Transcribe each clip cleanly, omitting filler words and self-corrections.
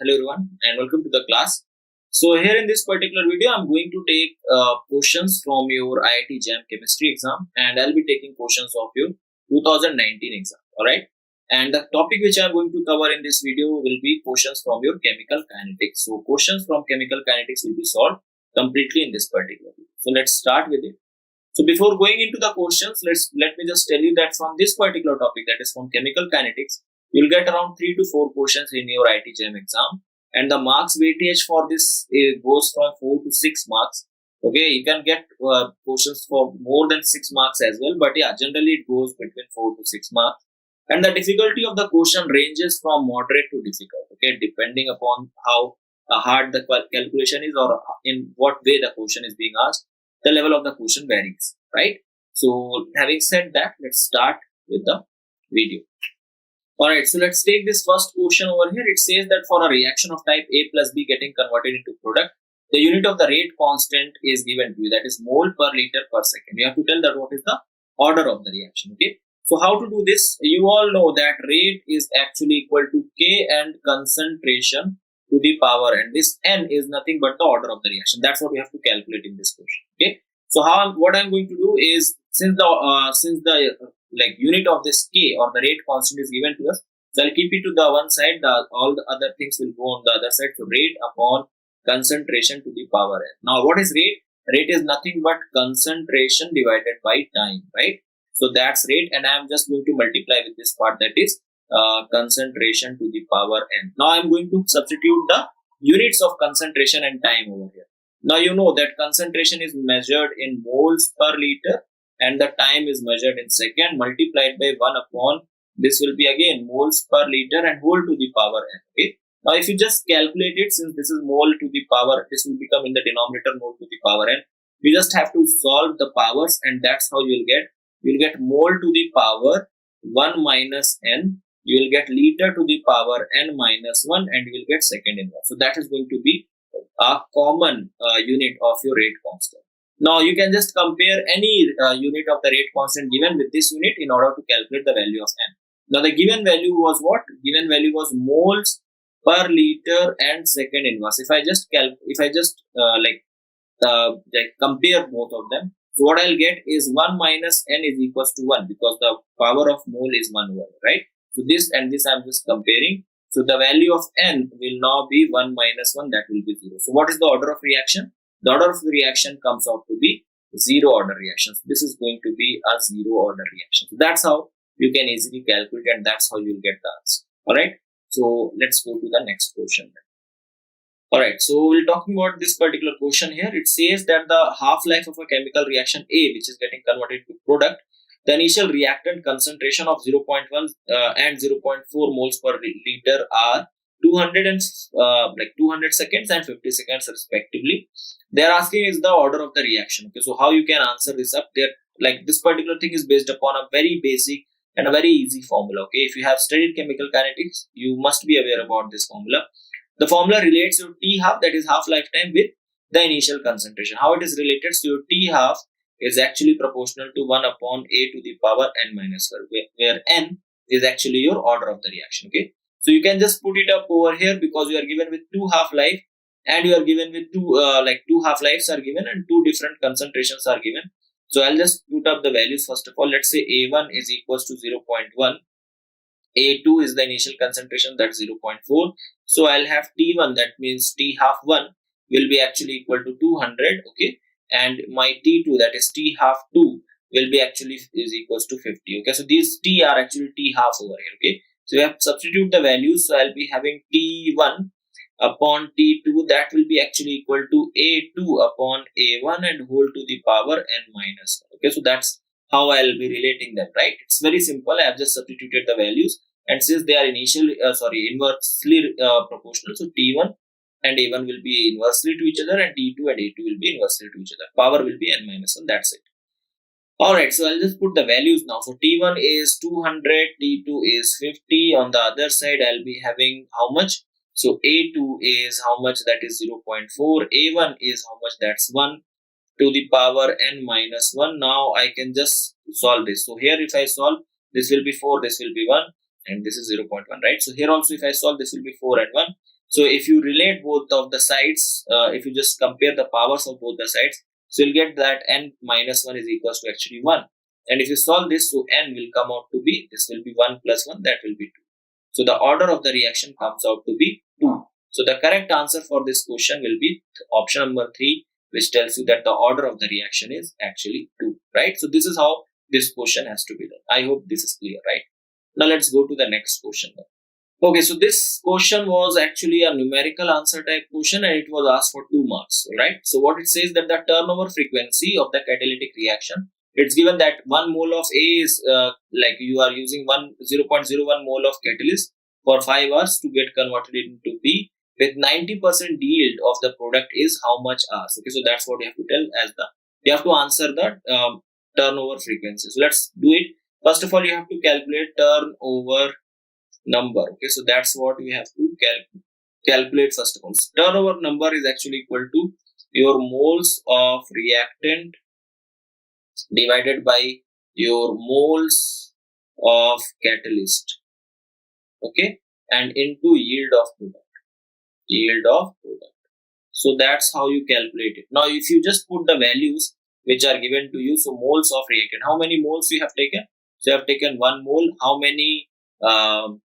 Hello everyone and welcome to the class. So here in this particular video, I'm going to take questions from your IIT JAM chemistry exam, and I'll be taking questions of your 2019 exam. Alright. And the topic which I'm going to cover in this video will be questions from your chemical kinetics. So questions from chemical kinetics will be solved completely in this particular video. So let's start with it. So before going into the questions, let me just tell you that from this particular topic, that is from chemical kinetics, you'll get around 3 to 4 questions in your IIT JAM exam, and the marks weightage for this goes from 4 to 6 marks. Okay, you can get questions for more than 6 marks as well, but yeah, generally it goes between 4 to 6 marks. And the difficulty of the question ranges from moderate to difficult. Okay, depending upon how hard the calculation is or in what way the question is being asked, the level of the question varies, right? So having said that, let's start with the video. Alright, so let's take this first question over here. It says that for a reaction of type A plus B getting converted into product, the unit of the rate constant is given to you, that is mole per liter per second. You have to tell that what is the order of the reaction, okay? So how to do this? You all know that rate is actually equal to K and concentration to the power n. This n is nothing but the order of the reaction. That's what we have to calculate in this question, okay? So what I'm going to do is, since the unit of this K or the rate constant is given to us, so I'll keep it to the one side, all the other things will go on the other side. So rate upon concentration to the power n. Now what is rate? Rate is nothing but concentration divided by time, right? So that's rate, and I'm just going to multiply with this part, that is concentration to the power n. Now I'm going to substitute the units of concentration and time over here. Now you know that concentration is measured in moles per liter and the time is measured in second, multiplied by 1 upon, this will be again moles per liter and whole to the power n. Okay. Now if you just calculate it, since this is mole to the power, this will become in the denominator mole to the power n. We just have to solve the powers, and that's how you will get mole to the power 1 minus n. You will get liter to the power n minus 1, and you will get second inverse. So that is going to be a common unit of your rate constant. Now you can just compare any unit of the rate constant given with this unit in order to calculate the value of n. Now the given value was what? Given value was moles per liter and second inverse. If I just compare both of them, so what I'll get is 1 minus n is equals to 1, because the power of mole is 1 over, right? So this and this I'm just comparing. So the value of n will now be 1 minus 1, that will be 0. So what is the order of reaction? The order of the reaction comes out to be 0 order reaction. So this is going to be a 0 order reaction. So that's how you can easily calculate, and that's how you will get the answer. Alright. So let's go to the next question. Alright, so we're talking about this particular question here. It says that the half-life of a chemical reaction A, which is getting converted to product, the initial reactant concentration of 0.1 and 0.4 moles per liter are 200 seconds and 50 seconds respectively. They are asking is the order of the reaction. Okay, so how you can answer this up there? Like, this particular thing is based upon a very basic and a very easy formula. Okay, if you have studied chemical kinetics, you must be aware about this formula. The formula relates your T half, that is half lifetime, with the initial concentration. How it is related? So your T half is actually proportional to 1 upon A to the power n minus 1, where n is actually your order of the reaction. Okay, so you can just put it up over here, because you are given with 2 half-life and you are given with two half-lives are given and 2 different concentrations are given. So I'll just put up the values. First of all, let's say A1 is equals to 0.1. A2 is the initial concentration, that's 0.4. So I'll have T1, that means T half 1 will be actually equal to 200. Okay, and my T2, that is T half 2, will be actually is equals to 50. Okay, so these T are actually T half over here. Okay, so we have to substitute the values. So I'll be having T1 upon T2, that will be actually equal to A2 upon A1 and whole to the power n minus 1. Okay, so that's how I'll be relating them, right? It's very simple. I have just substituted the values, and since they are inversely proportional, so T1 and A1 will be inversely to each other, and T2 and A2 will be inversely to each other. Power will be n minus 1. That's it. Alright, so I'll just put the values now. So T1 is 200, T2 is 50. On the other side, I'll be having how much? So A2 is how much? That is 0.4. A1 is how much? That's 1 to the power n minus 1. Now I can just solve this. So here if I solve, this will be 4, this will be 1, and this is 0.1, right? So here also if I solve, this will be 4 and 1. So if you relate both of the sides, if you just compare the powers of both the sides, so you'll get that n minus 1 is equals to actually 1. And if you solve this, so n will come out to be, this will be 1 plus 1, that will be 2. So the order of the reaction comes out to be 2. So the correct answer for this question will be option number 3, which tells you that the order of the reaction is actually 2, right? So this is how this question has to be done. I hope this is clear, right? Now let's go to the next question. Okay, so this question was actually a numerical answer type question and it was asked for 2 marks, right? So what it says that the turnover frequency of the catalytic reaction, it's given that 1 mole of A is like you are using 0.01 mole of catalyst for 5 hours to get converted into B with 90% yield of the product is how much hours. Okay, so that's what you have to tell as the, you have to answer the turnover frequency. So let's do it. First of all, you have to calculate turnover number. Okay, so that's what we have to calculate first of all. So turnover number is actually equal to your moles of reactant divided by your moles of catalyst, okay, and into yield of product. So that's how you calculate it. Now if you just put the values which are given to you, so moles of reactant, how many moles you have taken? So you have taken 1 mole. How many fine.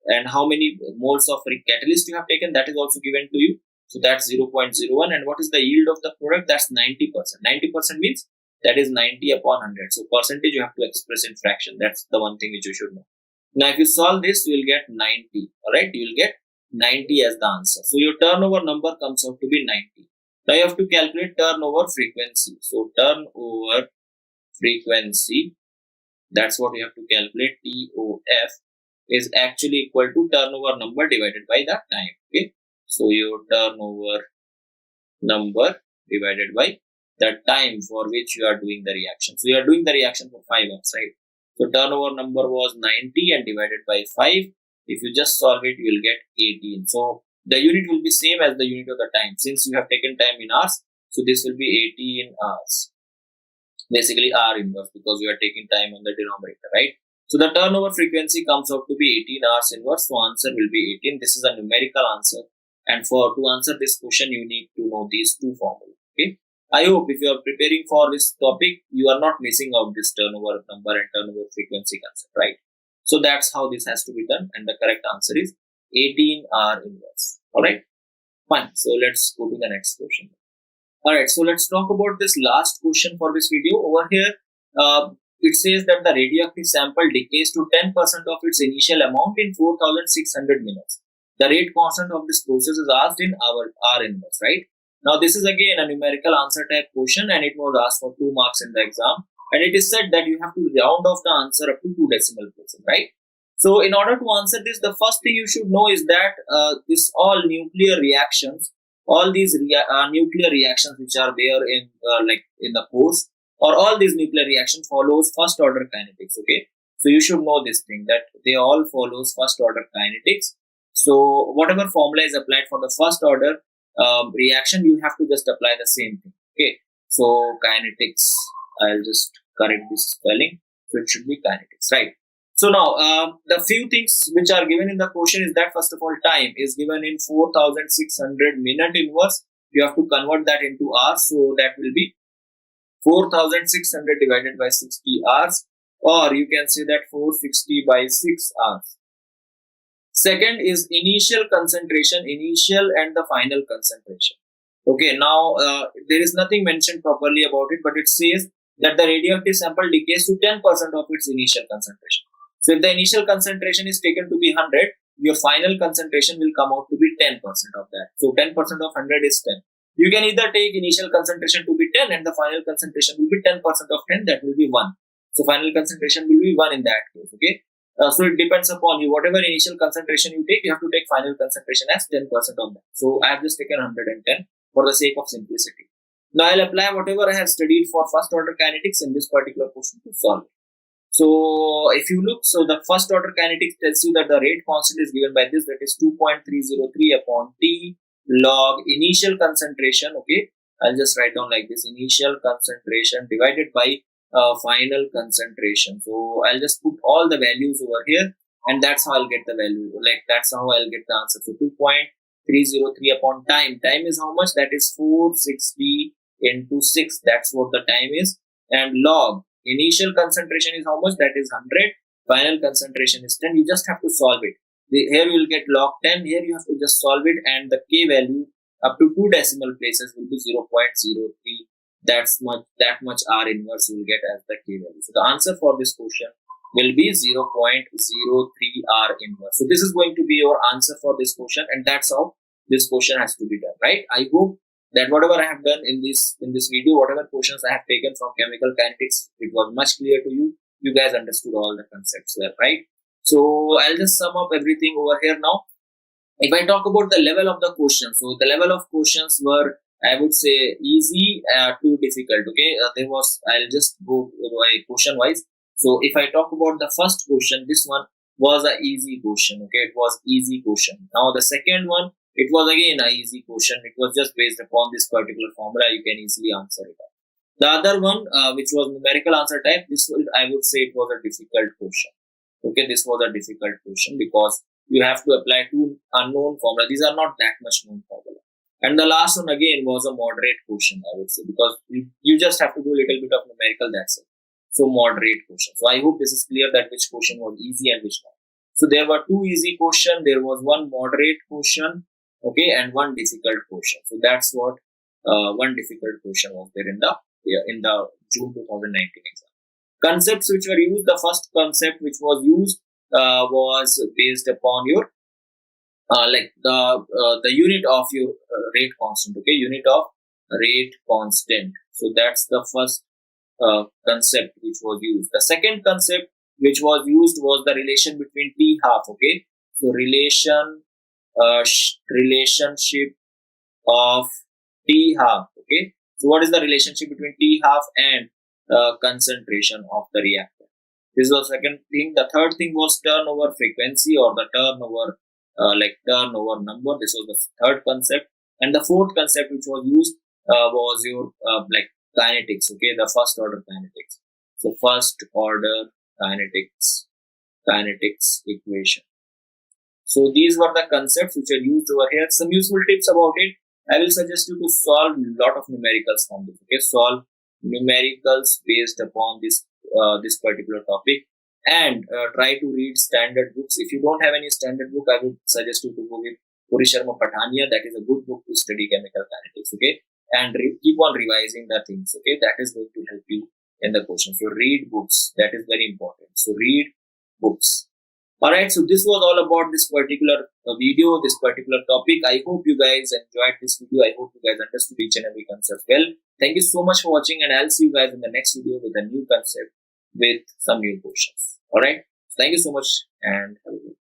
And how many moles of catalyst you have taken, that is also given to you. So that's 0.01. And what is the yield of the product? That's 90%. 90% means that is 90 upon 100. So percentage you have to express in fraction. That's the one thing which you should know. Now if you solve this, you will get 90. Alright, you will get 90 as the answer. So your turnover number comes out to be 90. Now you have to calculate turnover frequency. So turnover frequency, that's what you have to calculate. TOF is actually equal to turnover number divided by the time. Okay, so your turnover number divided by the time for which you are doing the reaction. So you are doing the reaction for 5 hours, right? So turnover number was 90 and divided by 5. If you just solve it, you will get 18. So the unit will be same as the unit of the time. Since you have taken time in hours, so this will be 18 hours. Basically R inverse, because you are taking time on the denominator, right? So the turnover frequency comes out to be 18 hours inverse. So answer will be 18. This is a numerical answer. And to answer this question, you need to know these two formulas. Okay. I hope if you are preparing for this topic, you are not missing out this turnover number and turnover frequency concept, right? So that's how this has to be done. And the correct answer is 18 R inverse. Alright. Fine. So let's go to the next question. Alright, so let's talk about this last question for this video. Over here, it says that the radioactive sample decays to 10% of its initial amount in 4,600 minutes. The rate constant of this process is asked in our R inverse, right? Now this is again a numerical answer type question and it was asked for 2 marks in the exam. And it is said that you have to round off the answer up to 2 decimal places, right? So in order to answer this, the first thing you should know is that this all nuclear reactions, all these nuclear reactions which are there in in the course, or all these nuclear reactions follows first order kinetics. Okay, so you should know this thing that they all follows first order kinetics. So whatever formula is applied for the first order reaction, you have to just apply the same thing. Okay, so kinetics, I'll just correct this spelling, so it should be kinetics, right? So now the few things which are given in the question is that first of all time is given in 4,600 minute inverse. You have to convert that into hours, so that will be 4,600 divided by 60 hours, or you can say that 460 by 6 hours. Second is initial concentration, initial and the final concentration. Okay, now there is nothing mentioned properly about it, but it says that the radioactive sample decays to 10% of its initial concentration. So if the initial concentration is taken to be 100, your final concentration will come out to be 10% of that. So 10% of 100 is 10. You can either take initial concentration to be 10 and the final concentration will be 10% of 10, that will be 1. So final concentration will be 1 in that case, okay? So it depends upon you. Whatever initial concentration you take, you have to take final concentration as 10% of that. So I have just taken 110 for the sake of simplicity. Now I'll apply whatever I have studied for first order kinetics in this particular question to solve it. So if you look, so the first order kinetics tells you that the rate constant is given by this, that is 2.303 upon T log initial concentration. Okay, I'll just write down like this: initial concentration divided by final concentration. So I'll just put all the values over here and that's how I'll get the value. Like that's how I'll get the answer. So 2.303 upon time. Time is how much? That is 460 into 6. That's what the time is. And log initial concentration is how much? That is 100. Final concentration is 10. You just have to solve it. Here you will get log 10. Here you have to just solve it, and the k value up to 2 decimal places will be 0.03. That much R inverse you will get as the k value. So the answer for this question will be 0.03 R inverse. So this is going to be your answer for this question, and that's how this question has to be done, right? I hope that whatever I have done in this video, whatever questions I have taken from chemical kinetics, it was much clear to you. You guys understood all the concepts there, right? So I'll just sum up everything over here now. If I talk about the level of the question, so the level of questions were, I would say, easy to difficult. Okay, I'll just go by question wise. So if I talk about the first question, this one was an easy question. Okay, it was easy question. Now the second one, it was again a easy question. It was just based upon this particular formula. You can easily answer it. The other one, which was numerical answer type, I would say it was a difficult question. Okay, this was a difficult question because you have to apply two unknown formula. These are not that much known formula. And the last one again was a moderate question, I would say, because you just have to do a little bit of numerical, that's it. So moderate question. So I hope this is clear that which question was easy and which not. So there were two easy questions, there was one moderate question, okay, and one difficult question. So that's what one difficult question was there in the June 2019 exam. Concepts which were used, the first concept which was used was based upon your the unit of your rate constant. Okay, unit of rate constant. So that's the first concept which was used. The second concept which was used was the relation between T half. Okay, so relationship of T half. Okay, so what is the relationship between T half and concentration of the reactor? This was the second thing. The third thing was turnover frequency or the turnover turnover number. This was the third concept. And the fourth concept which was used was your kinetics. Okay, the first order kinetics. So first order kinetics equation. So these were the concepts which are used over here. Some useful tips about it. I will suggest you to solve a lot of numericals from this. Okay, solve numericals based upon this particular topic, and try to read standard books. If you don't have any standard book, I would suggest you to go with Puri Sharma Pathania. That is a good book to study chemical kinetics. Okay, and keep on revising the things. Okay, that is going to help you in the question. So read books. That is very important. So read books. Alright, so this was all about this particular video, this particular topic. I hope you guys enjoyed this video. I hope you guys understood each and every concept well. Thank you so much for watching, and I'll see you guys in the next video with a new concept with some new questions. Alright, thank you so much and have a good day.